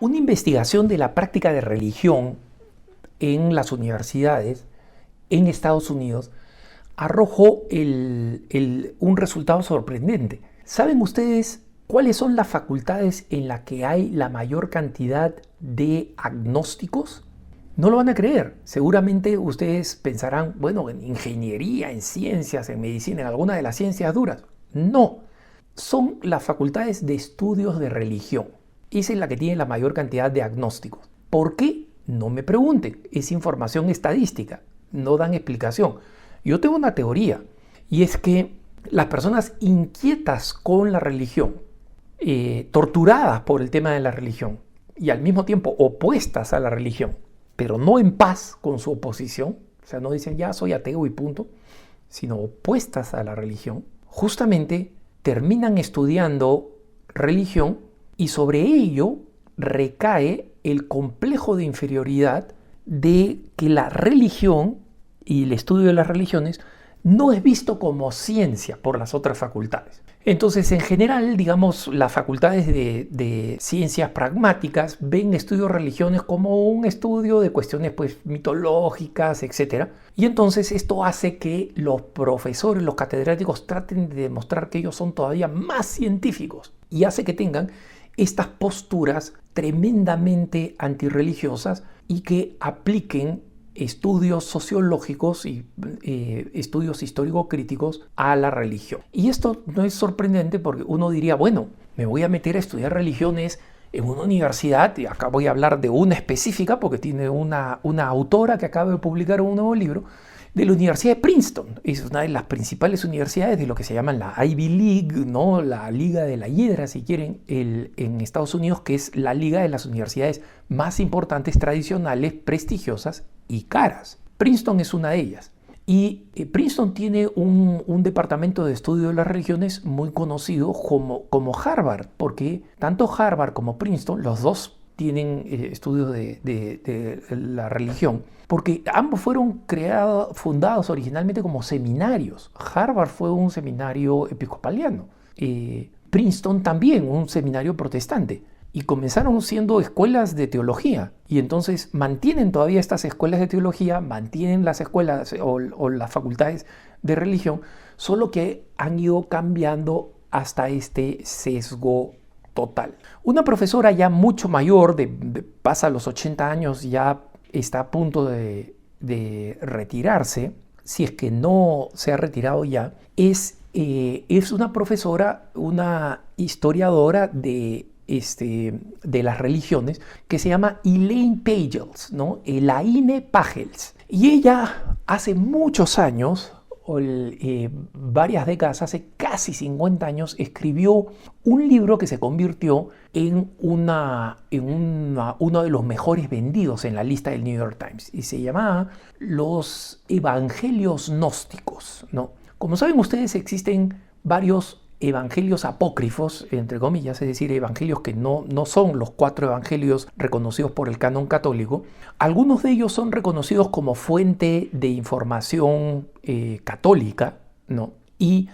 Una investigación de la práctica de religión en las universidades en Estados Unidos arrojó un resultado sorprendente. ¿Saben ustedes cuáles son las facultades en las que hay la mayor cantidad de agnósticos? No lo van a creer. Seguramente ustedes pensarán, bueno, en ingeniería, en ciencias, en medicina, en alguna de las ciencias duras. No, son las facultades de estudios de religión. Esa es la que tiene la mayor cantidad de agnósticos. ¿Por qué? No me pregunten. Es información estadística. No dan explicación. Yo tengo una teoría, y es que las personas inquietas con la religión, torturadas por el tema de la religión, y al mismo tiempo opuestas a la religión, pero no en paz con su oposición, o sea, no dicen ya soy ateo y punto, sino opuestas a la religión, justamente terminan estudiando religión y sobre ello recae el complejo de inferioridad de que la religión y el estudio de las religiones no es visto como ciencia por las otras facultades. Entonces, en general, digamos, las facultades de ciencias pragmáticas ven estudios de religiones como un estudio de cuestiones pues, mitológicas, etc. Y entonces esto hace que los profesores, los catedráticos traten de demostrar que ellos son todavía más científicos y hace que tengan estas posturas tremendamente antirreligiosas y que apliquen estudios sociológicos y estudios histórico-críticos a la religión. Y esto no es sorprendente porque uno diría, bueno, me voy a meter a estudiar religiones en una universidad, y acá voy a hablar de una específica porque tiene una autora que acaba de publicar un nuevo libro, de la Universidad de Princeton. Es una de las principales universidades de lo que se llama la Ivy League, ¿no? La Liga de la Hiedra, si quieren, en Estados Unidos, que es la liga de las universidades más importantes, tradicionales, prestigiosas y caras. Princeton es una de ellas. Y Princeton tiene un departamento de estudio de las religiones muy conocido como Harvard, porque tanto Harvard como Princeton, los dos tienen estudios de la religión, porque ambos fueron fundados originalmente como seminarios. Harvard fue un seminario episcopaliano, Princeton también un seminario protestante, y comenzaron siendo escuelas de teología, y entonces mantienen todavía estas escuelas de teología, mantienen las escuelas o las facultades de religión, solo que han ido cambiando hasta este sesgo total. Una profesora ya mucho mayor, pasa los 80 años, ya está a punto de retirarse, si es que no se ha retirado ya, es una profesora, una historiadora de las religiones, que se llama Elaine Pagels, ¿no? Elaine Pagels. Y ella hace muchos años, varias décadas, hace casi 50 años, escribió un libro que se convirtió en uno de los mejores vendidos en la lista del New York Times, y se llamaba Los Evangelios Gnósticos, ¿no? Como saben ustedes, existen varios evangelios apócrifos, entre comillas, es decir, evangelios que no son los 4 evangelios reconocidos por el canon católico. Algunos de ellos son reconocidos como fuente de información católica, ¿no? Y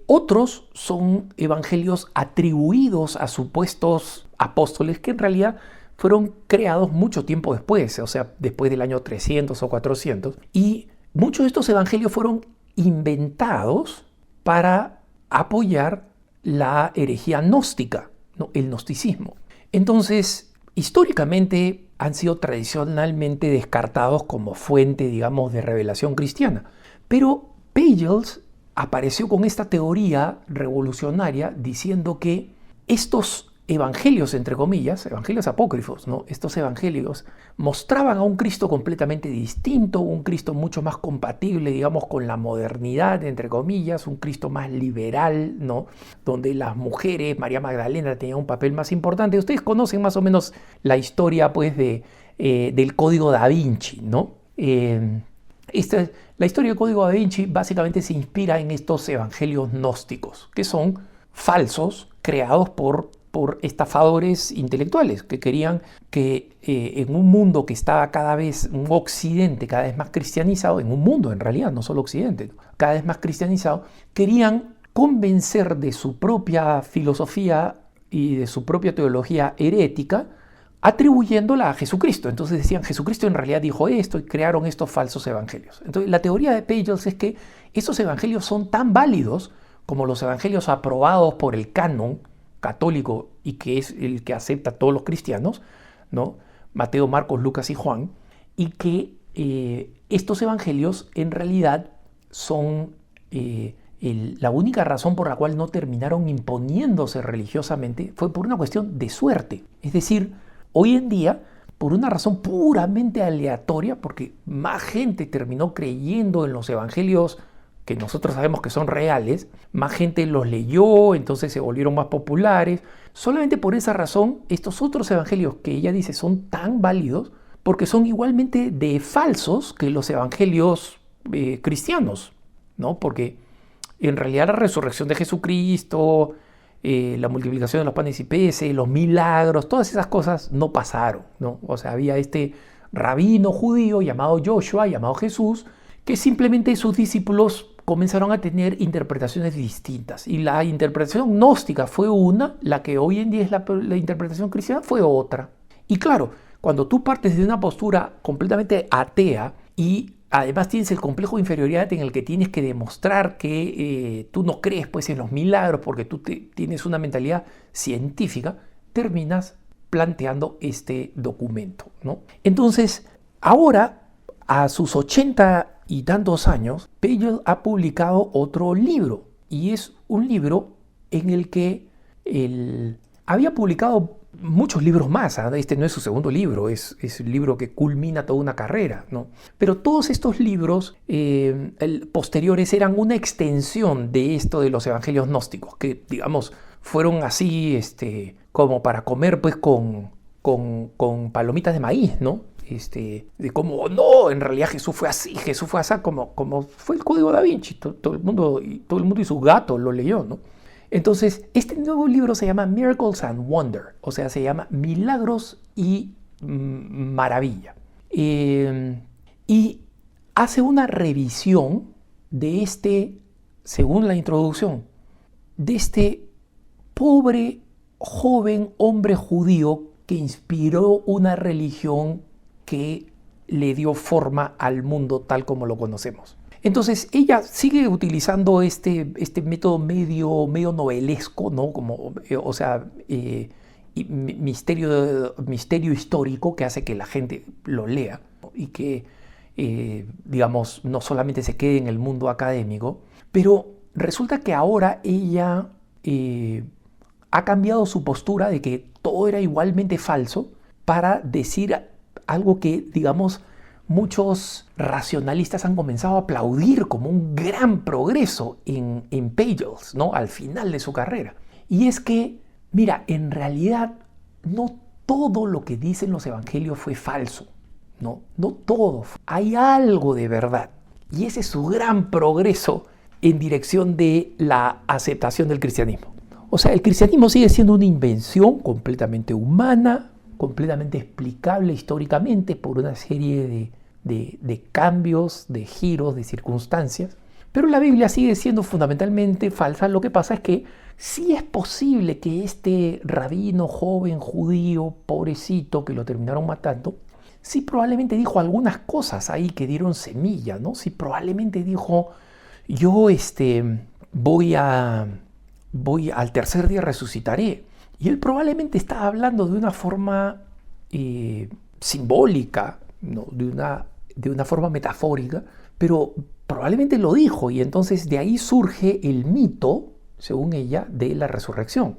otros son evangelios atribuidos a supuestos apóstoles que en realidad fueron creados mucho tiempo después, o sea, después del año 300 o 400. Y muchos de estos evangelios fueron inventados para apoyar la herejía gnóstica, ¿no? El gnosticismo. Entonces, históricamente han sido tradicionalmente descartados como fuente, digamos, de revelación cristiana. Pero Pagels apareció con esta teoría revolucionaria diciendo que estos evangelios, entre comillas, evangelios apócrifos, ¿no? Estos evangelios mostraban a un Cristo completamente distinto, un Cristo mucho más compatible, digamos, con la modernidad, entre comillas, un Cristo más liberal, ¿no? Donde las mujeres, María Magdalena tenía un papel más importante. Ustedes conocen más o menos la historia, pues, del Código Da Vinci, ¿no? La historia del Código Da Vinci básicamente se inspira en estos evangelios gnósticos, que son falsos, creados por estafadores intelectuales que querían que en un mundo que estaba un occidente cada vez más cristianizado, en un mundo en realidad, no solo occidente, cada vez más cristianizado, querían convencer de su propia filosofía y de su propia teología herética atribuyéndola a Jesucristo. Entonces decían, Jesucristo en realidad dijo esto y crearon estos falsos evangelios. Entonces la teoría de Pagels es que esos evangelios son tan válidos como los evangelios aprobados por el canon católico y que es el que acepta a todos los cristianos, ¿no? Mateo, Marcos, Lucas y Juan, y que estos evangelios en realidad son la única razón por la cual no terminaron imponiéndose religiosamente fue por una cuestión de suerte. Es decir, hoy en día, por una razón puramente aleatoria, porque más gente terminó creyendo en los evangelios que nosotros sabemos que son reales, más gente los leyó, entonces se volvieron más populares. Solamente por esa razón, estos otros evangelios que ella dice son tan válidos, porque son igualmente de falsos que los evangelios cristianos, ¿no? Porque en realidad la resurrección de Jesucristo, la multiplicación de los panes y peces, los milagros, todas esas cosas no pasaron, ¿no? O sea, había este rabino judío llamado Joshua, llamado Jesús, que simplemente sus discípulos comenzaron a tener interpretaciones distintas. Y la interpretación gnóstica fue una, la que hoy en día es la interpretación cristiana fue otra. Y claro, cuando tú partes de una postura completamente atea y además tienes el complejo de inferioridad en el que tienes que demostrar que tú no crees pues, en los milagros porque tú tienes una mentalidad científica, terminas planteando este documento, ¿no? Entonces, ahora, a sus 80 y tantos años, Pagels ha publicado otro libro, y es un libro en el que él había publicado muchos libros más. Este no es su segundo libro, es el libro que culmina toda una carrera, ¿no? Pero todos estos libros posteriores eran una extensión de esto de los evangelios gnósticos, que digamos fueron así como para comer pues con palomitas de maíz, ¿no? De cómo, no, en realidad Jesús fue así, como fue el Código Da Vinci, todo el mundo y su gato lo leyó, ¿no? Entonces, este nuevo libro se llama Miracles and Wonder, o sea, se llama Milagros y Maravilla. Y hace una revisión de según la introducción, de este pobre joven hombre judío que inspiró una religión que le dio forma al mundo tal como lo conocemos. Entonces ella sigue utilizando este método medio novelesco, ¿no? Como, misterio histórico que hace que la gente lo lea y que, digamos, no solamente se quede en el mundo académico, pero resulta que ahora ella ha cambiado su postura de que todo era igualmente falso para decir algo que, digamos, muchos racionalistas han comenzado a aplaudir como un gran progreso en Pagels, ¿no? Al final de su carrera. Y es que, mira, en realidad no todo lo que dicen los evangelios fue falso, ¿no? No todo. Hay algo de verdad. Y ese es su gran progreso en dirección de la aceptación del cristianismo. O sea, el cristianismo sigue siendo una invención completamente humana, completamente explicable históricamente por una serie de cambios, de giros, de circunstancias. Pero la Biblia sigue siendo fundamentalmente falsa. Lo que pasa es que sí es posible que este rabino joven judío, pobrecito, que lo terminaron matando, sí probablemente dijo algunas cosas ahí que dieron semilla, ¿no? Sí probablemente dijo, yo voy al tercer día resucitaré. Y él probablemente estaba hablando de una forma simbólica, ¿no? de una forma metafórica, pero probablemente lo dijo, y entonces de ahí surge el mito, según ella, de la resurrección.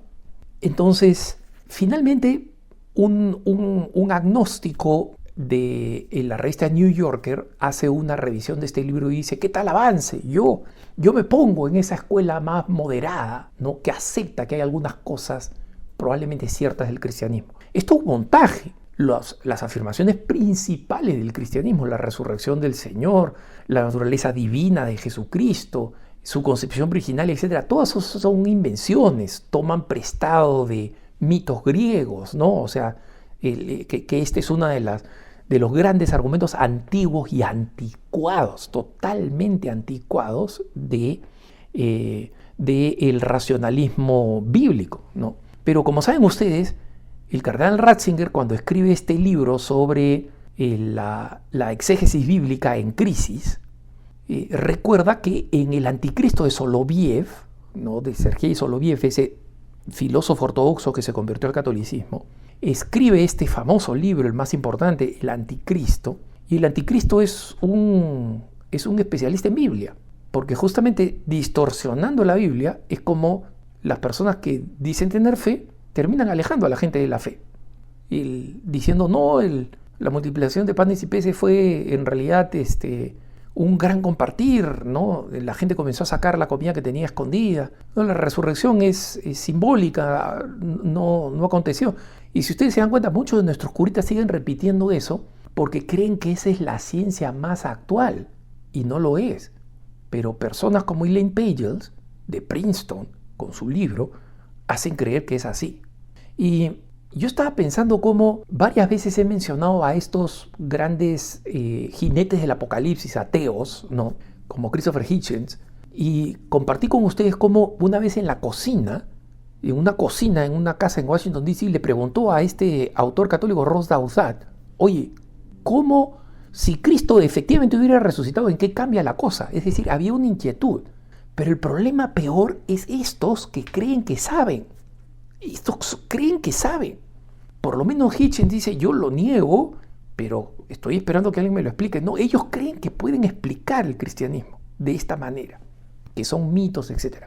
Entonces, finalmente, un agnóstico de la revista New Yorker hace una revisión de este libro y dice, ¿qué tal avance? Yo me pongo en esa escuela más moderada, ¿no? Que acepta que hay algunas cosas probablemente ciertas del cristianismo. Esto es un montaje. Las afirmaciones principales del cristianismo, la resurrección del Señor, la naturaleza divina de Jesucristo, su concepción virginal, etc., todas son invenciones, toman prestado de mitos griegos, ¿no? O sea, que este es uno de los grandes argumentos antiguos y anticuados, totalmente anticuados del racionalismo bíblico, ¿no? Pero como saben ustedes, El cardenal Ratzinger, cuando escribe este libro sobre la exégesis bíblica en crisis, recuerda que en el Anticristo de Soloviev, ¿no?, de Sergei Soloviev, ese filósofo ortodoxo que se convirtió al catolicismo, escribe este famoso libro, el más importante, El Anticristo, y el Anticristo es un especialista en Biblia, porque justamente distorsionando la Biblia es como las personas que dicen tener fe terminan alejando a la gente de la fe, diciendo no, la multiplicación de panes y peces fue en realidad un gran compartir, ¿no? La gente comenzó a sacar la comida que tenía escondida, ¿no? La resurrección es simbólica, no aconteció. Y si ustedes se dan cuenta, muchos de nuestros curistas siguen repitiendo eso porque creen que esa es la ciencia más actual, y no lo es. Pero personas como Elaine Pagels, de Princeton, con su libro, hacen creer que es así. Y yo estaba pensando cómo varias veces he mencionado a estos grandes jinetes del apocalipsis, ateos, ¿no?, como Christopher Hitchens, y compartí con ustedes cómo una vez en una casa en Washington, D.C., le preguntó a este autor católico, Ross Douthat, oye, ¿cómo, si Cristo efectivamente hubiera resucitado, en qué cambia la cosa? Es decir, había una inquietud. Pero el problema peor es estos que creen que saben. Estos creen que saben. Por lo menos Hitchens dice, yo lo niego, pero estoy esperando que alguien me lo explique. No, ellos creen que pueden explicar el cristianismo de esta manera, que son mitos, etc.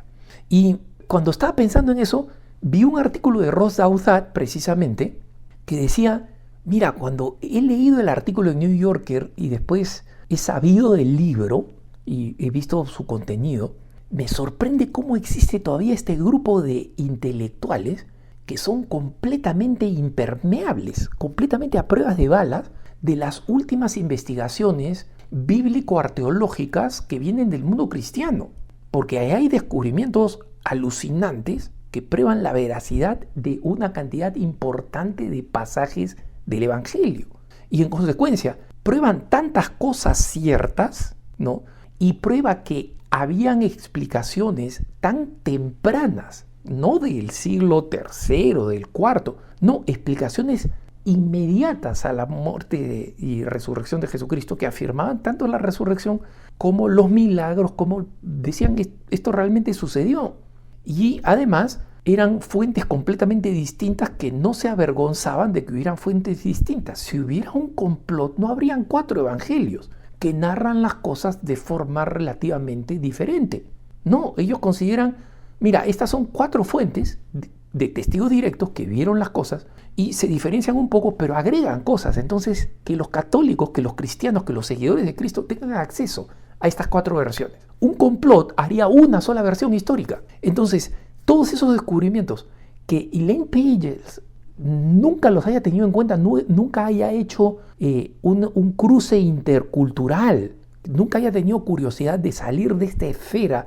Y cuando estaba pensando en eso, vi un artículo de Ross Douthat, precisamente, que decía, mira, cuando he leído el artículo en New Yorker y después he sabido del libro y he visto su contenido, me sorprende cómo existe todavía este grupo de intelectuales que son completamente impermeables, completamente a pruebas de balas de las últimas investigaciones bíblico-arqueológicas que vienen del mundo cristiano. Porque ahí hay descubrimientos alucinantes que prueban la veracidad de una cantidad importante de pasajes del Evangelio. Y en consecuencia, prueban tantas cosas ciertas, ¿no?, y prueba que habían explicaciones tan tempranas, no del siglo III, del IV, no, explicaciones inmediatas a la muerte y resurrección de Jesucristo, que afirmaban tanto la resurrección como los milagros, como decían que esto realmente sucedió. Y además eran fuentes completamente distintas que no se avergonzaban de que hubieran fuentes distintas. Si hubiera un complot, no habrían 4 evangelios que narran las cosas de forma relativamente diferente. No, ellos consideran, mira, estas son 4 fuentes de testigos directos que vieron las cosas y se diferencian un poco, pero agregan cosas. Entonces, que los católicos, que los cristianos, que los seguidores de Cristo tengan acceso a estas 4 versiones. Un complot haría una sola versión histórica. Entonces, todos esos descubrimientos que Elaine Pagels nunca los haya tenido en cuenta, nunca haya hecho un cruce intercultural, nunca haya tenido curiosidad de salir de esta esfera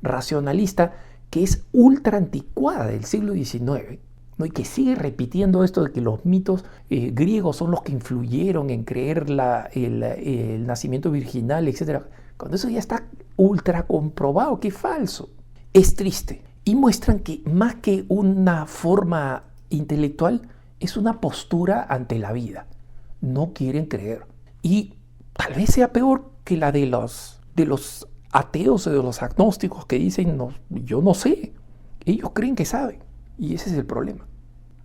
racionalista que es ultra anticuada del siglo XIX, ¿no?, y que sigue repitiendo esto de que los mitos griegos son los que influyeron en creer el nacimiento virginal, etc. Cuando eso ya está ultra comprobado que es falso. Es triste. Y muestran que más que una forma intelectual, es una postura ante la vida. No quieren creer. Y tal vez sea peor que la de los ateos o de los agnósticos que dicen, no, yo no sé. Ellos creen que saben. Y ese es el problema.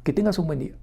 Que tengas un buen día.